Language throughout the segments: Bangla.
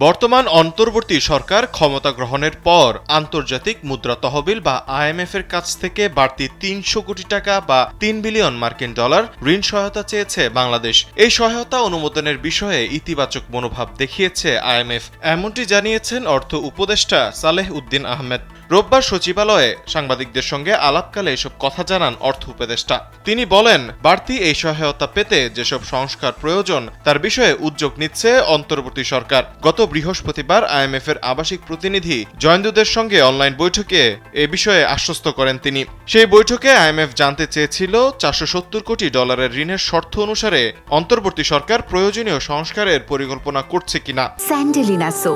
বর্তমান অন্তর্বর্তী সরকার ক্ষমতা গ্রহণের পর আন্তর্জাতিক মুদ্রা তহবিল বা আইএমএফ এর কাছ থেকে বাড়তি ৩০০ কোটি টাকা বা ৩ বিলিয়ন মার্কিন ডলার ঋণ সহায়তা চেয়েছে বাংলাদেশ। এই সহায়তা অনুমোদনের বিষয়ে ইতিবাচক মনোভাব দেখিয়েছে আইএমএফ, এমনটি জানিয়েছেন অর্থ উপদেষ্টা সালেহ উদ্দিন আহমেদ। রোববার সচিবালয়ে সাংবাদিকদের সঙ্গে আলাপকালে এসব কথা জানান অর্থ উপদেষ্টা। তিনি বলেন, বাড়তি এই সহায়তা পেতে যেসব সংস্কার প্রয়োজন তার বিষয়ে উদ্যোগ নিচ্ছে অন্তর্বর্তী সরকার। গত বৃহস্পতিবার আইএমএফ এর আবাসিক প্রতিনিধি জয়েন্দ্রদের সঙ্গে অনলাইন বৈঠকে এ বিষয়ে আশ্বস্ত করেন তিনি। সেই বৈঠকে আইএমএফ জানতে চেয়েছিল ৪৭০ কোটি ডলারের ঋণের শর্ত অনুসারে অন্তর্বর্তী সরকার প্রয়োজনীয় সংস্কারের পরিকল্পনা করছে কিনা। স্যান্ডেলিনা সো,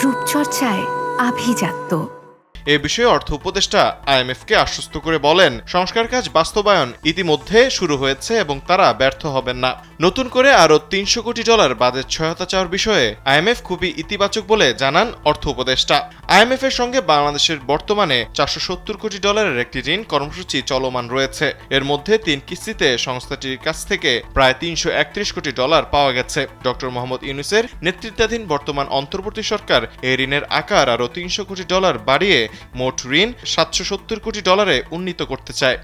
রূপচর্চায় আভিজাত্য। এ বিষয়ে অর্থ উপদেষ্টা আইএমএফকে আশ্বস্ত করে বলেন, সংস্কার কাজ বাস্তবায়ন ইতিমধ্যে শুরু হয়েছে এবং তারা ব্যর্থ হবেন না। নতুন করে আরও ৩০০ কোটি ডলার বাজেট সহায়তা চাওয়ার বিষয়ে আইএমএফ খুবই ইতিবাচক বলে জানান অর্থ উপদেষ্টা। আইএমএফ এর সঙ্গে বাংলাদেশের বর্তমানে ৪৭০ কোটি ডলারের একটি ঋণ কর্মসূচি চলমান রয়েছে। এর মধ্যে ৩ কিস্তিতে সংস্থাটির কাছ থেকে প্রায় ৩৩১ কোটি ডলার পাওয়া গেছে। ডক্টর মোহাম্মদ ইউনূসের নেতৃত্বাধীন বর্তমান অন্তর্বর্তী সরকার এই ঋণের আকার আরও ৩০০ কোটি ডলার বাড়িয়ে মোট ঋণ ৭৭০ কোটি ডলারে উন্নীত করতে চায়।